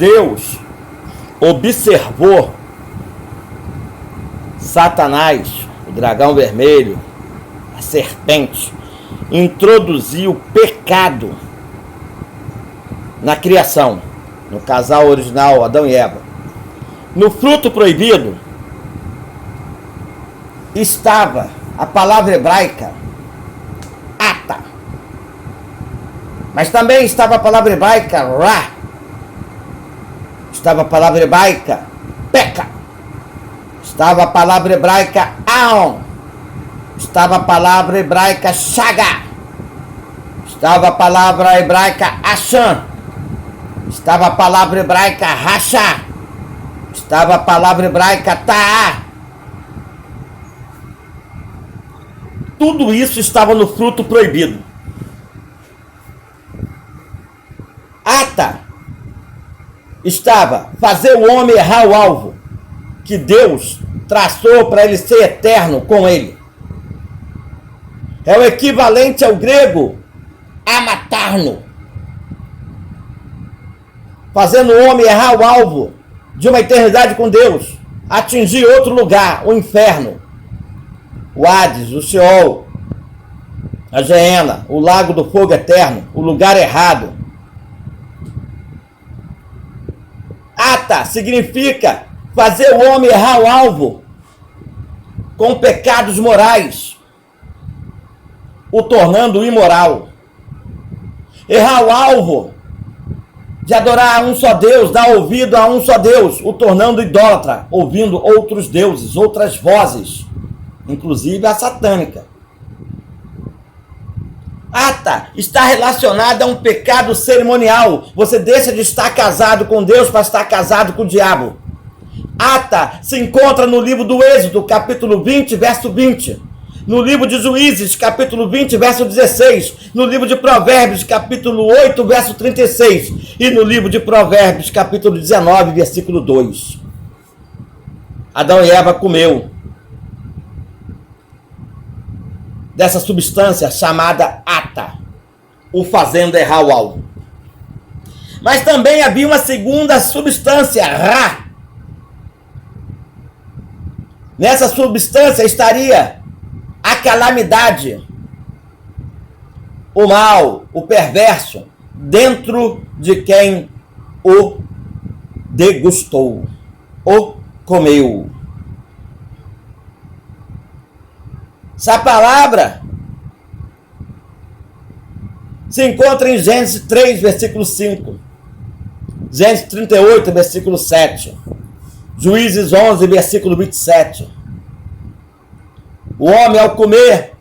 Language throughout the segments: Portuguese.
Deus observou Satanás, o dragão vermelho, a serpente, introduzir o pecado na criação, no casal original, Adão e Eva. No fruto proibido estava a palavra hebraica ata, mas também estava a palavra hebraica ra, estava a palavra hebraica peca, estava a palavra hebraica aon, estava a palavra hebraica chaga, estava a palavra hebraica acham, estava a palavra hebraica rachá, estava a palavra hebraica taá. Tudo isso estava no fruto proibido. Ata estava fazer o homem errar o alvo que Deus traçou para ele ser eterno com ele. É o equivalente ao grego amatarno, fazendo o homem errar o alvo de uma eternidade com Deus, atingir outro lugar, o inferno, o Hades, o Sheol, a Geena, o lago do fogo eterno, o lugar errado. Ata significa fazer o homem errar o alvo com pecados morais, o tornando imoral. Errar o alvo de adorar a um só Deus, dar ouvido a um só Deus, o tornando idólatra, ouvindo outros deuses, outras vozes, inclusive a satânica. Ata está relacionada a um pecado cerimonial. Você deixa de estar casado com Deus para estar casado com o diabo. Ata se encontra no livro do Êxodo, capítulo 20, verso 20. No livro de Juízes, capítulo 20, verso 16. No livro de Provérbios, capítulo 8, verso 36. E no livro de Provérbios, capítulo 19, versículo 2. Adão e Eva comeu dessa substância chamada ata, o fazendo errar o alvo. Mas também havia uma segunda substância, ra. Nessa substância estaria a calamidade, o mal, o perverso, dentro de quem o degustou, o comeu. Essa palavra se encontra em Gênesis 3, versículo 5. Gênesis 38, versículo 7. Juízes 11, versículo 27. O homem, ao comer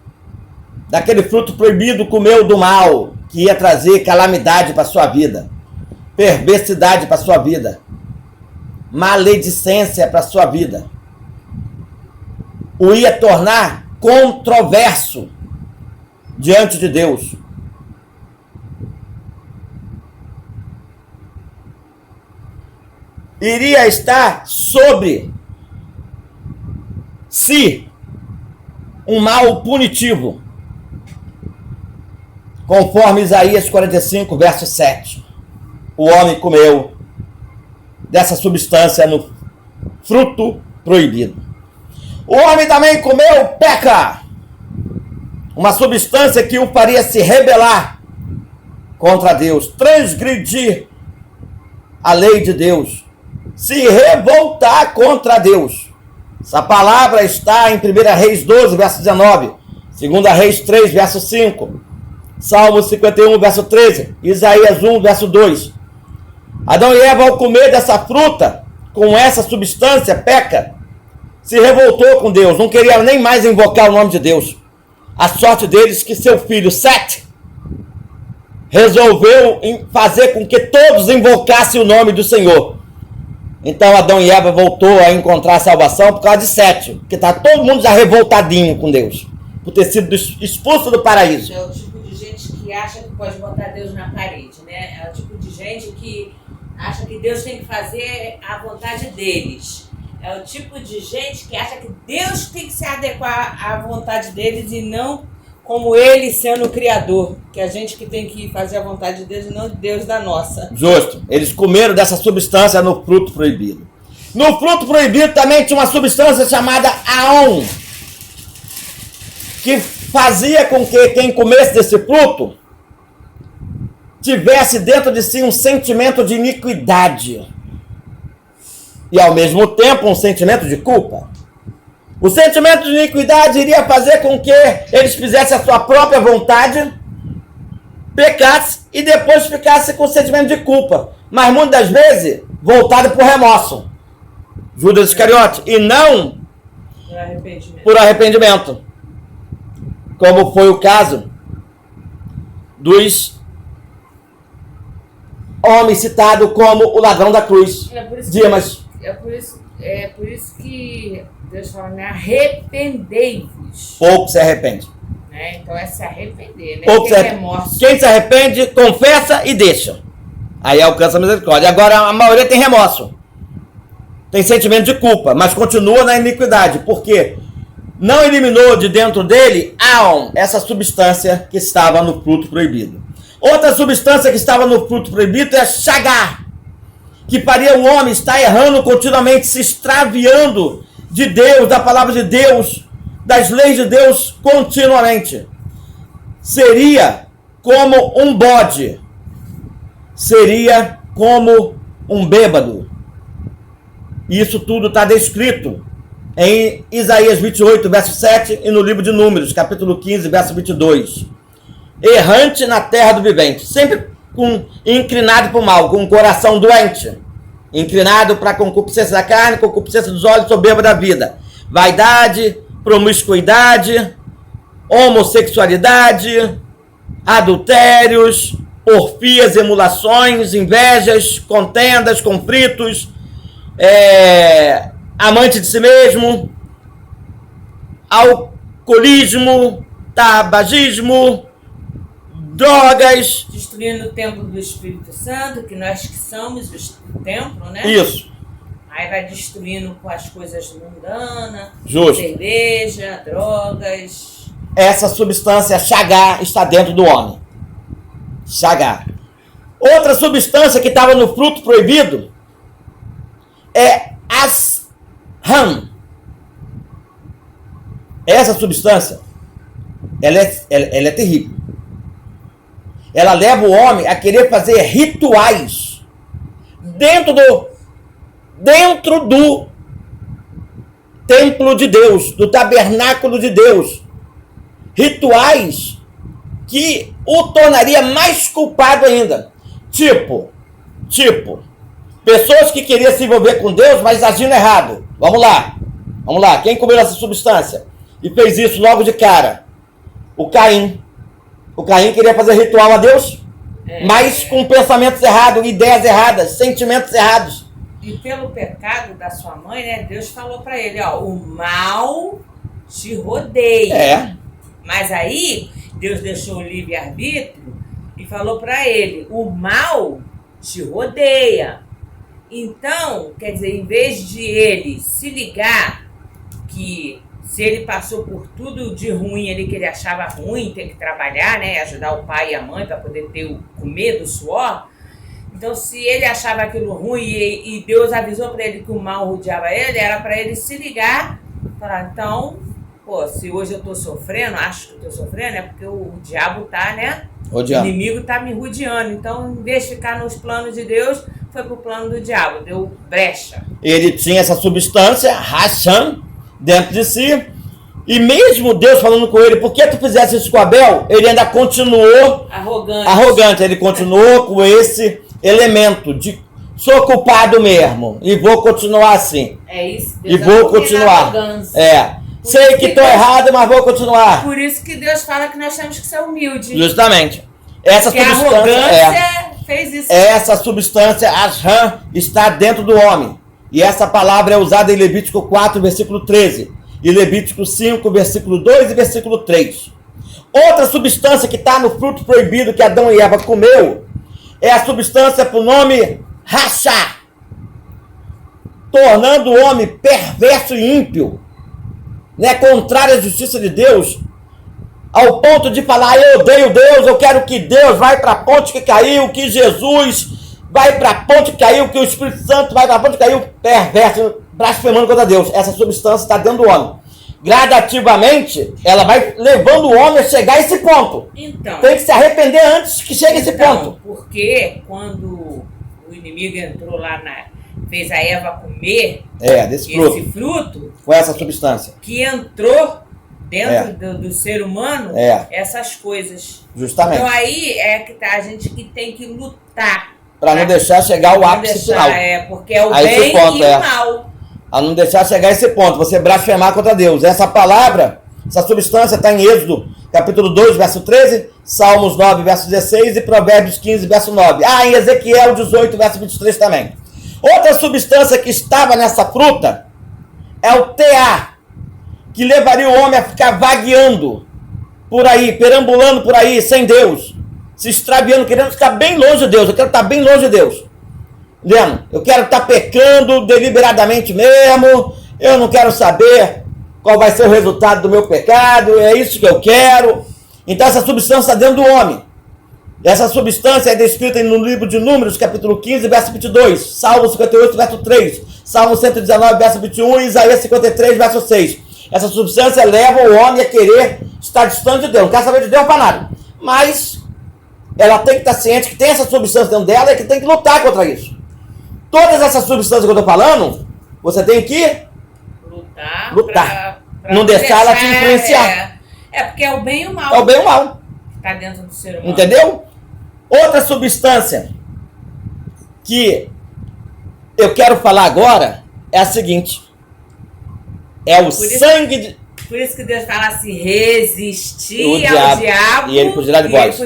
daquele fruto proibido, comeu do mal, que ia trazer calamidade para a sua vida, perversidade para a sua vida, maledicência para a sua vida. O ia tornar controverso diante de Deus. Iria estar sobre si um mal punitivo, conforme Isaías 45, verso 7. O homem comeu dessa substância no fruto proibido. O homem também comeu peca, uma substância que o faria se rebelar contra Deus, transgredir a lei de Deus, se revoltar contra Deus. Essa palavra está em 1 Reis 12, verso 19, 2 Reis 3, verso 5, Salmo 51, verso 13, Isaías 1, verso 2. Adão e Eva, ao comer dessa fruta, com essa substância, peca, se revoltou com Deus, não queria nem mais invocar o nome de Deus. A sorte deles que seu filho Sete resolveu fazer com que todos invocassem o nome do Senhor. Então Adão e Eva voltou a encontrar salvação por causa de Sete, porque está todo mundo já revoltadinho com Deus, por ter sido expulso do paraíso. É o tipo de gente que acha que pode botar Deus na parede, né? É o tipo de gente que acha que Deus tem que fazer a vontade deles. É o tipo de gente que acha que Deus tem que se adequar à vontade deles e não Como ele sendo o Criador, que a gente que tem que fazer a vontade de Deus e não Deus da nossa. Justo. Eles comeram dessa substância no fruto proibido. No fruto proibido também tinha uma substância chamada aon, que fazia com que quem comesse desse fruto tivesse dentro de si um sentimento de iniquidade e ao mesmo tempo um sentimento de culpa. O sentimento de iniquidade iria fazer com que eles fizessem a sua própria vontade, pecasse e depois ficasse com o sentimento de culpa, mas muitas vezes voltado por remorso, Judas Iscariote, e não por arrependimento, como foi o caso dos homens citados como o ladrão da cruz, Dimas. É por isso que Deus fala, né? Arrependei-vos. Pouco se arrepende. Né? Então é se arrepender, né? Pouco se arrepende. Quem se arrepende, confessa e deixa. Aí alcança a misericórdia. Agora a maioria tem remorso. Tem sentimento de culpa, mas continua na iniquidade. Porque não eliminou de dentro dele essa substância que estava no fruto proibido. Outra substância que estava no fruto proibido é chagar, que faria o homem estar errando continuamente, se extraviando de Deus, da palavra de Deus, das leis de Deus continuamente. Seria como um bode, seria como um bêbado. Isso tudo está descrito em Isaías 28, verso 7 e no livro de Números, capítulo 15, verso 22. Errante na terra do vivente, sempre inclinado para o mal, com um coração doente, inclinado para a concupiscência da carne, concupiscência dos olhos, soberba da vida, vaidade, promiscuidade, homossexualidade, adultérios, porfias, emulações, invejas, contendas, conflitos, amante de si mesmo, alcoolismo, tabagismo, drogas. Destruindo o templo do Espírito Santo, que nós que somos o templo, né? Isso. Aí vai destruindo com as coisas mundanas, Justo. Cerveja, drogas. Essa substância chagar está dentro do homem. Chagar. Outra substância que estava no fruto proibido é asham. Essa substância, ela é terrível. Ela leva o homem a querer fazer rituais dentro do templo de Deus, do tabernáculo de Deus. Rituais que o tornaria mais culpado ainda. Tipo, pessoas que queriam se envolver com Deus, mas agindo errado. Vamos lá. Quem comeu essa substância e fez isso logo de cara? O Caim. O Caim queria fazer ritual a Deus, mas com pensamentos errados, ideias erradas, sentimentos errados. E pelo pecado da sua mãe, né, Deus falou para ele, ó, o mal te rodeia. Mas aí, Deus deixou o livre-arbítrio e falou para ele, o mal te rodeia. Então, quer dizer, em vez de ele se ligar que se ele passou por tudo de ruim, que ele achava ruim, ter que trabalhar, né, ajudar o pai e a mãe para poder comer do suor. Então, se ele achava aquilo ruim e Deus avisou para ele que o mal rodeava ele, era para ele se ligar e falar, então, se hoje eu estou sofrendo, acho que estou sofrendo, é porque o diabo está, né? O inimigo está me rodeando. Então, em vez de ficar nos planos de Deus, foi para o plano do diabo, deu brecha. Ele tinha essa substância, Hasham, dentro de si, e mesmo Deus falando com ele, por que tu fizesse isso com Abel? Ele ainda continuou arrogante. Ele continuou com esse elemento de sou culpado mesmo e vou continuar assim. É isso. Deus, e vou continuar. Sei que estou errado, mas vou continuar. Por isso que Deus fala que nós temos que ser humildes. Justamente. Essa substância fez isso. Essa substância, Asham, está dentro do homem. E essa palavra é usada em Levítico 4, versículo 13. E Levítico 5, versículo 2 e versículo 3. Outra substância que está no fruto proibido que Adão e Eva comeu é a substância por nome Rachá, tornando o homem perverso e ímpio, né, contrário à justiça de Deus, ao ponto de falar, eu odeio Deus, eu quero que Deus vai para a ponte que caiu, que Jesus vai para a ponte que caiu, que o Espírito Santo vai para a ponte que caiu, perverso, blasfemando contra Deus. Essa substância está dentro do homem. Gradativamente, ela vai levando o homem a chegar a esse ponto. Então, tem que se arrepender antes que chegue a esse ponto. Porque quando o inimigo entrou lá, fez a Eva comer desse fruto, com essa substância, que entrou dentro do ser humano, essas coisas. Justamente. Então aí que tá a gente que tem que lutar. Para não deixar chegar ao ápice final. Porque é o bem e o mal. A não deixar chegar a esse ponto, você blasfemar contra Deus. Essa palavra, essa substância está em Êxodo, capítulo 2, verso 13, Salmos 9, verso 16 e Provérbios 15, verso 9. Em Ezequiel 18, verso 23 também. Outra substância que estava nessa fruta é o tear, que levaria o homem a ficar vagueando por aí, perambulando por aí, sem Deus, se extraviando, querendo ficar bem longe de Deus. Eu quero estar bem longe de Deus. Entendeu? Eu quero estar pecando deliberadamente mesmo, eu não quero saber qual vai ser o resultado do meu pecado, é isso que eu quero. Então essa substância está dentro do homem. Essa substância é descrita no livro de Números, capítulo 15, verso 22, Salmo 58, verso 3, Salmo 119, verso 21 e Isaías 53, verso 6. Essa substância leva o homem a querer estar distante de Deus, não quer saber de Deus para nada. Mas ela tem que estar ciente que tem essa substância dentro dela e que tem que lutar contra isso. Todas essas substâncias que eu estou falando, você tem que lutar. Pra não deixar ela te influenciar. Porque é o bem e o mal. É o bem e o mal. Está dentro do ser humano. Entendeu? Outra substância que eu quero falar agora é a seguinte. É o sangue... Por isso que Deus fala assim, resistir ao diabo e ele fugirá de vós.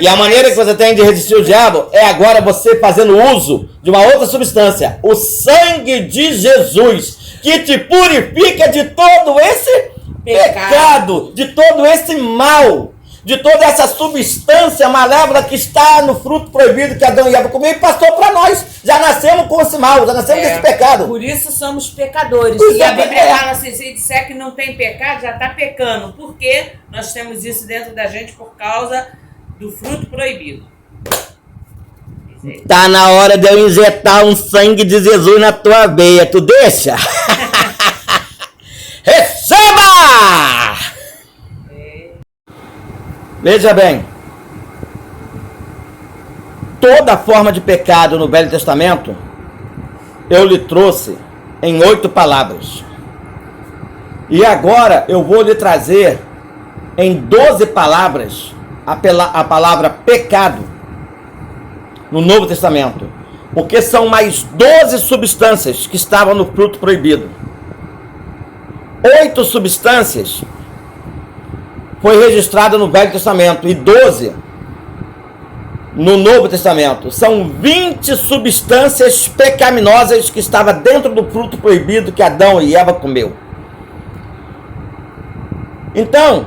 E a maneira que você tem de resistir ao diabo é agora você fazendo uso de uma outra substância, o sangue de Jesus, que te purifica de todo esse pecado, de todo esse mal, de toda essa substância malévola que está no fruto proibido que Adão e Eva comeram e passou para nós. Já nascemos com esse mal, já nascemos desse pecado. Por isso somos pecadores. E a Bíblia fala assim, se disser que não tem pecado, já está pecando. Porque nós temos isso dentro da gente por causa do fruto proibido. Tá na hora de eu injetar um sangue de Jesus na tua veia. Tu deixa? Receba! Veja bem, toda forma de pecado no Velho Testamento, eu lhe trouxe em 8 palavras. E agora eu vou lhe trazer em 12 palavras a palavra pecado no Novo Testamento. Porque são mais 12 substâncias que estavam no fruto proibido. 8 substâncias foi registrada no Velho Testamento e 12 no Novo Testamento. São 20 substâncias pecaminosas que estavam dentro do fruto proibido que Adão e Eva comeu. Então,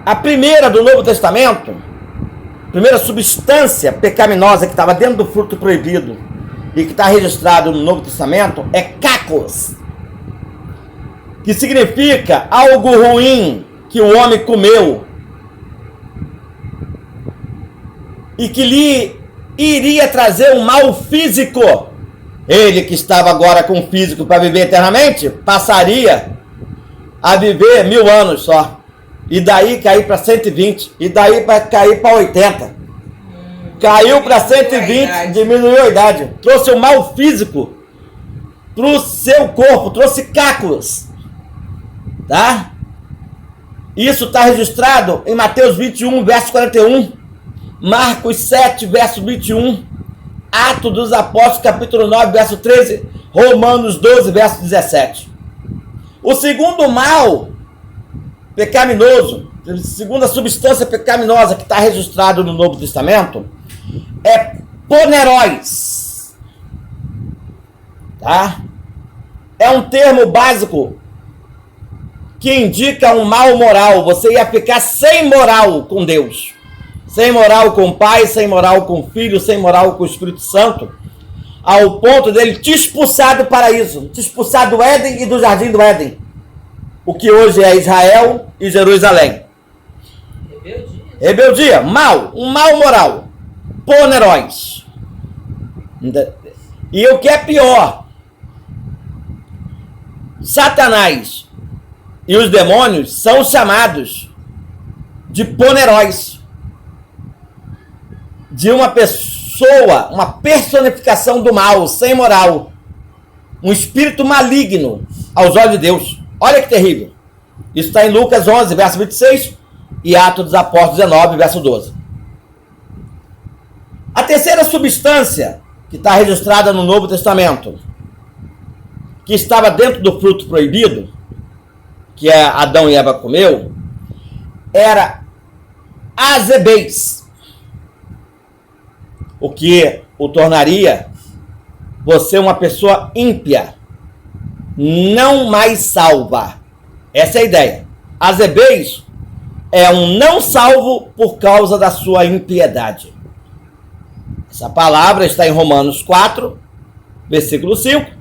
a primeira do Novo Testamento, a primeira substância pecaminosa que estava dentro do fruto proibido e que está registrado no Novo Testamento é cacos, que significa algo ruim que o homem comeu e que lhe iria trazer um mal físico. Ele que estava agora com físico para viver eternamente, passaria a viver 1000 anos só. E daí cair para 120. E daí para cair para 80. Caiu para 120, diminuiu a idade. Trouxe um mal físico para o seu corpo, trouxe cacos. Tá? Isso está registrado em Mateus 21, verso 41, Marcos 7, verso 21, Atos dos Apóstolos, capítulo 9, verso 13, Romanos 12, verso 17. O segundo mal pecaminoso, a segunda substância pecaminosa que está registrado no Novo Testamento é poneróis. Tá? É um termo básico que indica um mal moral. Você ia ficar sem moral com Deus, sem moral com o Pai, sem moral com o Filho, sem moral com o Espírito Santo, ao ponto dele te expulsar do paraíso, te expulsar do Éden e do Jardim do Éden, o que hoje é Israel e Jerusalém. Rebeldia, mal, um mal moral. Poneróis. E o que é pior, Satanás e os demônios são chamados de poneróis, de uma pessoa, uma personificação do mal, sem moral, um espírito maligno aos olhos de Deus. Olha que terrível. Isso está em Lucas 11, verso 26 e Atos dos Apóstolos 19, verso 12. A terceira substância que está registrada no Novo Testamento, que estava dentro do fruto proibido, que Adão e Eva comeu, era azebês, o que o tornaria você uma pessoa ímpia, não mais salva. Essa é a ideia. Azebês é um não salvo por causa da sua impiedade. Essa palavra está em Romanos 4, versículo 5,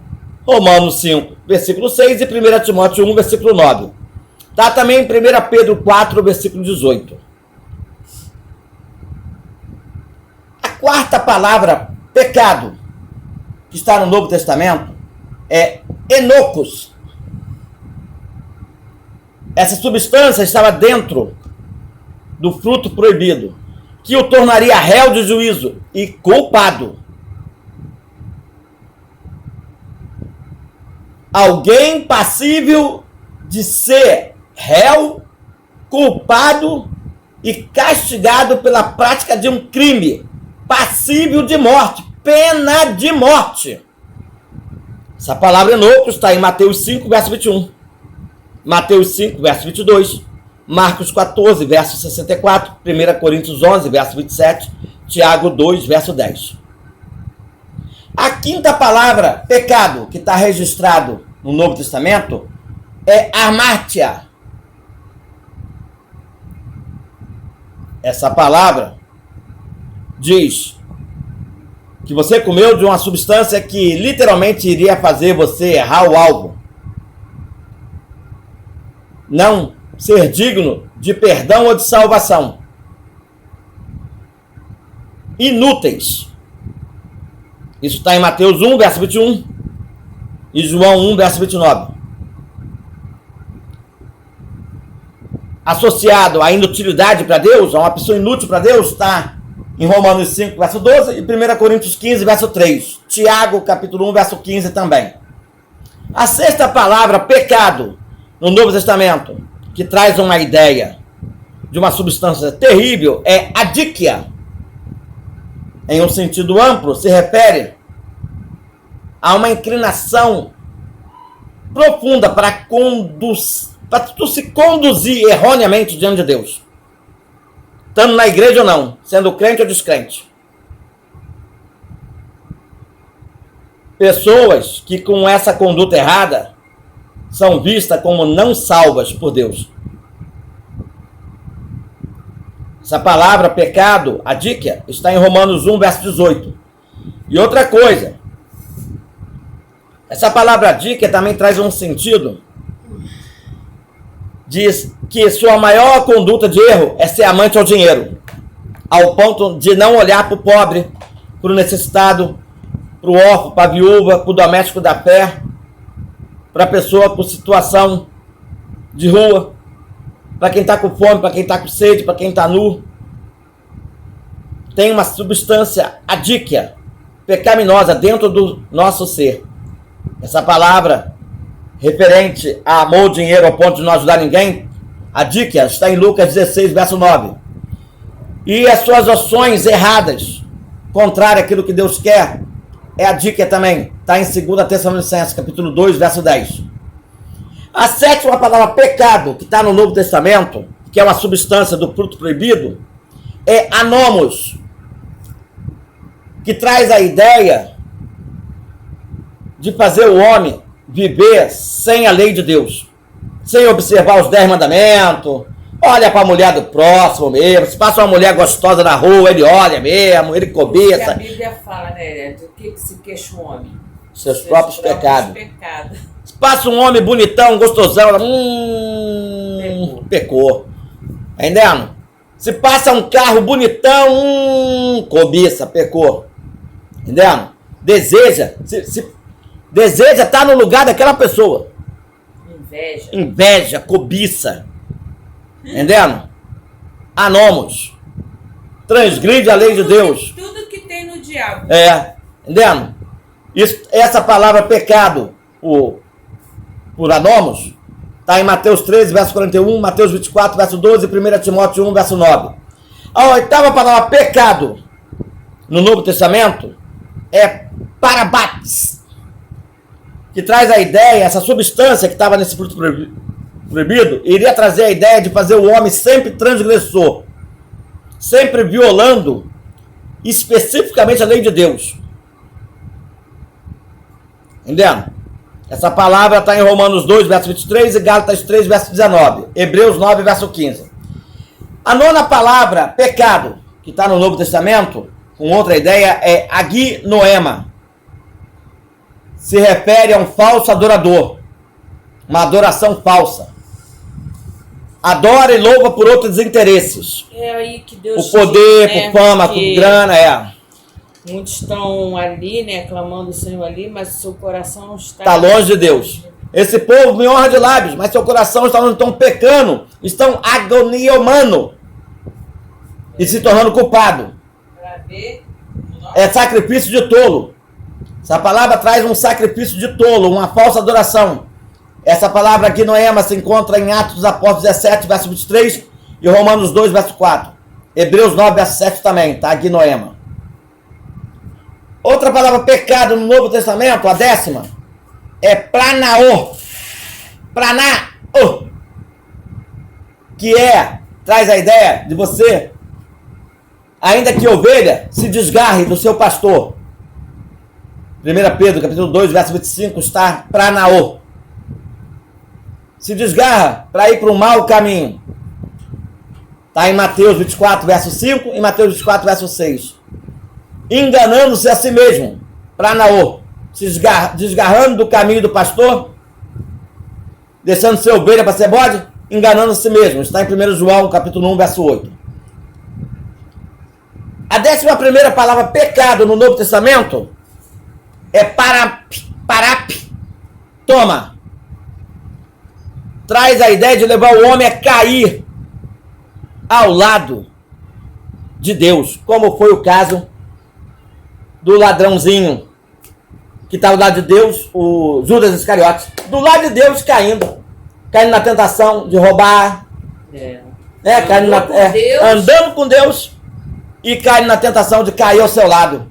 Romanos 5, versículo 6 e 1 Timóteo 1, versículo 9. Está também em 1 Pedro 4, versículo 18. A quarta palavra, pecado, que está no Novo Testamento, é enocos. Essa substância estava dentro do fruto proibido, que o tornaria réu de juízo e culpado. Alguém passível de ser réu, culpado e castigado pela prática de um crime, passível de morte, pena de morte. Essa palavra enoco está em Mateus 5, verso 21, Mateus 5, verso 22, Marcos 14, verso 64, 1 Coríntios 11, verso 27, Tiago 2, verso 10. A quinta palavra, pecado, que está registrado no Novo Testamento, é hamartia. Essa palavra diz que você comeu de uma substância que literalmente iria fazer você errar o alvo. Não ser digno de perdão ou de salvação. Inúteis. Isso está em Mateus 1, verso 21 e João 1, verso 29. Associado à inutilidade para Deus, a uma pessoa inútil para Deus, está em Romanos 5, verso 12 e 1 Coríntios 15, verso 3. Tiago, capítulo 1, verso 15 também. A sexta palavra, pecado, no Novo Testamento, que traz uma ideia de uma substância terrível, é adíquia. Em um sentido amplo, se refere a uma inclinação profunda para tu se conduzir erroneamente diante de Deus. Estando na igreja ou não, sendo crente ou descrente. Pessoas que com essa conduta errada são vistas como não salvas por Deus. Essa palavra, pecado, adíquia, está em Romanos 1, verso 18. E outra coisa, essa palavra adíquia também traz um sentido, diz que sua maior conduta de erro é ser amante ao dinheiro, ao ponto de não olhar para o pobre, para o necessitado, para o órfão, para a viúva, para o doméstico da fé, para a pessoa com situação de rua, para quem está com fome, para quem está com sede, para quem está nu. Tem uma substância adíquia, pecaminosa dentro do nosso ser. Essa palavra referente a amor ao dinheiro ao ponto de não ajudar ninguém, adíquia, está em Lucas 16, verso 9. E as suas ações erradas, contrárias àquilo que Deus quer, é adíquia também. Está em 2 Tessalonicenses, capítulo 2, verso 10. A sétima palavra, pecado, que está no Novo Testamento, que é uma substância do fruto proibido, é anomos, que traz a ideia de fazer o homem viver sem a lei de Deus, sem observar os 10 mandamentos, olha para a mulher do próximo mesmo, se passa uma mulher gostosa na rua, ele olha mesmo, ele cobiça. A Bíblia fala, né, do que se queixa o homem? Seus próprios pecados. Se passa um homem bonitão, gostosão, ela, pecou. Tá entendendo? Se passa um carro bonitão, cobiça, pecou. Entendendo? Deseja estar no lugar daquela pessoa. Inveja, cobiça. Entendendo? Anomos. Transgride a lei de Deus. Tudo que tem no diabo. Entendendo? Essa palavra pecado, por anomos, está em Mateus 13, verso 41, Mateus 24, verso 12, 1 Timóteo 1, verso 9. A oitava palavra pecado no Novo Testamento é parabates, que traz a ideia, essa substância que estava nesse fruto proibido, iria trazer a ideia de fazer o homem sempre transgressor, sempre violando especificamente a lei de Deus. Entendendo? Essa palavra está em Romanos 2, verso 23 e Gálatas 3, verso 19. Hebreus 9, verso 15. A nona palavra, pecado, que está no Novo Testamento, com outra ideia, é agnoema. Se refere a um falso adorador. Uma adoração falsa. Adora e louva por outros interesses. É aí que Deus por poder, diz, né, por fama, por grana, Muitos estão ali, né, clamando o Senhor ali, mas o seu coração está longe de Deus. Esse povo me honra de lábios, mas seu coração está onde estão pecando, estão agoniomando e se tornando culpado. É sacrifício de tolo. Essa palavra traz um sacrifício de tolo, uma falsa adoração. Essa palavra aqui, Noema, se encontra em Atos dos Apóstolos 17, verso 23 e Romanos 2, verso 4. Hebreus 9, verso 7 também, tá? Agnoema. Outra palavra pecado no Novo Testamento, a 10ª, é pranaô. Pranaô. Que traz a ideia de você, ainda que ovelha, se desgarre do seu pastor. 1 Pedro, capítulo 2, verso 25, está pranaô. Se desgarra para ir para um mau caminho. Está em Mateus 24, verso 5 e Mateus 24, verso 6. Enganando-se a si mesmo, pranaô, se desgarrando do caminho do pastor, deixando ser ovelha para ser bode, enganando a si mesmo. Está em 1 João, capítulo 1, verso 8. A 11ª palavra pecado no Novo Testamento é toma. Traz a ideia de levar o homem a cair ao lado de Deus, como foi o caso do ladrãozinho que está ao lado de Deus, o Judas Iscariotes, do lado de Deus caindo na tentação de roubar, andando com Deus e caindo na tentação de cair ao seu lado,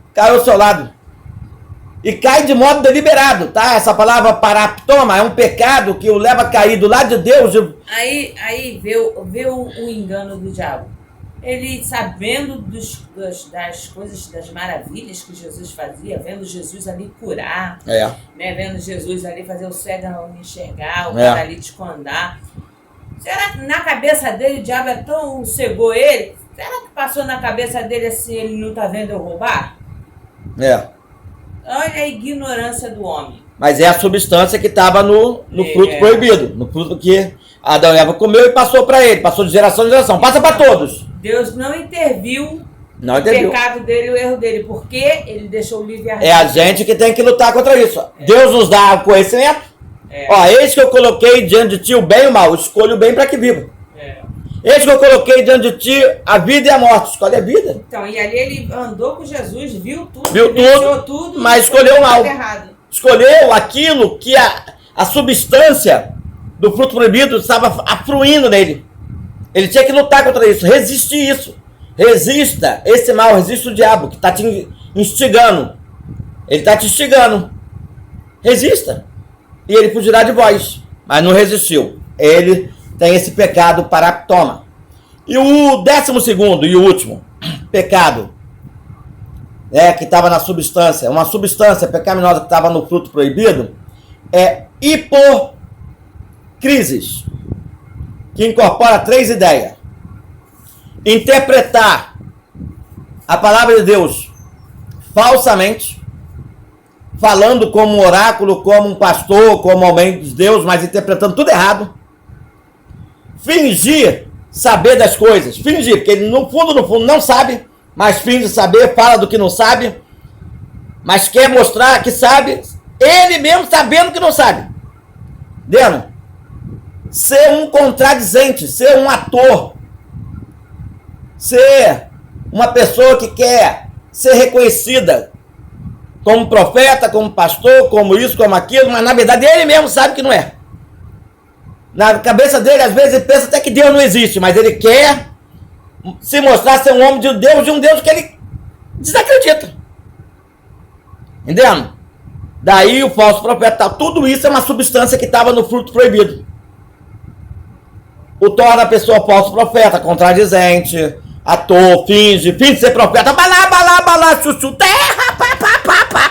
e cai de modo deliberado, tá? Essa palavra paraptoma é um pecado que o leva a cair do lado de Deus. Aí vê o engano do diabo. Ele, sabendo das coisas, das maravilhas que Jesus fazia, vendo Jesus ali curar, né, vendo Jesus ali fazer o cego enxergar, o paralítico andar. Será que na cabeça dele o diabo cegou ele? Será que passou na cabeça dele assim, ele não está vendo eu roubar? Olha a ignorância do homem. Mas é a substância que estava no fruto proibido, no fruto que Adão e Eva comeu e passou para ele, passou de geração em geração, passa para todos. Deus não interviu no pecado dele, o erro dele, porque ele deixou o livre-arbítrio. É a gente que tem que lutar contra isso. Deus nos dá o conhecimento. Eis que eu coloquei diante de ti o bem e o mal, escolha o bem para que viva. Eis que eu coloquei diante de ti a vida e a morte, escolhe a vida. Então, e ali ele andou com Jesus, viu tudo, tudo, mas escolheu o mal. Escolheu aquilo que a substância do fruto proibido estava afluindo nele. Ele tinha que lutar contra isso, resistir isso. Resista esse mal, resista o diabo que está te instigando. Ele está te instigando. Resista. E ele fugirá de vós. Mas não resistiu. Ele tem esse pecado paraptoma. E o 12º e o último pecado, que estava na substância, uma substância pecaminosa que estava no fruto proibido, é hipocrisis, que incorpora 3 ideias. Interpretar a palavra de Deus falsamente, falando como um oráculo, como um pastor, como homem de Deus, mas interpretando tudo errado. Fingir saber das coisas. Fingir, porque ele no fundo não sabe, mas finge saber, fala do que não sabe, mas quer mostrar que sabe, ele mesmo sabendo que não sabe. Entendeu? Ser um contradizente, ser um ator, ser uma pessoa que quer ser reconhecida como profeta, como pastor, como isso, como aquilo, mas na verdade ele mesmo sabe que não é. Na cabeça dele, às vezes, ele pensa até que Deus não existe, mas ele quer se mostrar ser um homem de um Deus que ele desacredita. Entendendo? Daí o falso profeta, tudo isso é uma substância que estava no fruto proibido. O torna a pessoa falso profeta, contradizente, ator, finge ser profeta, balá, chuchu, terra,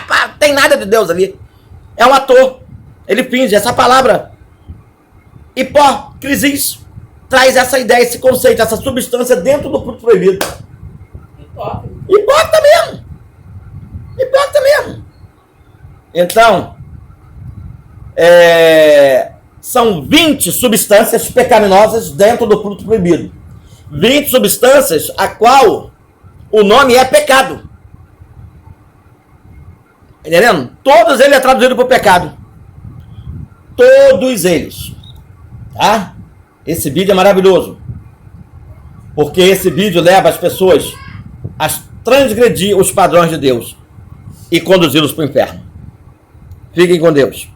pá, tem nada de Deus ali. É um ator, ele finge, essa palavra hipocrisia traz essa ideia, esse conceito, essa substância dentro do fruto proibido. Hipócrita mesmo. Então, são 20 substâncias pecaminosas dentro do fruto proibido. 20 substâncias a qual o nome é pecado. Entendendo? Todos eles é traduzido por pecado. Todos eles. Tá? Esse vídeo é maravilhoso. Porque esse vídeo leva as pessoas a transgredir os padrões de Deus e conduzi-los para o inferno. Fiquem com Deus.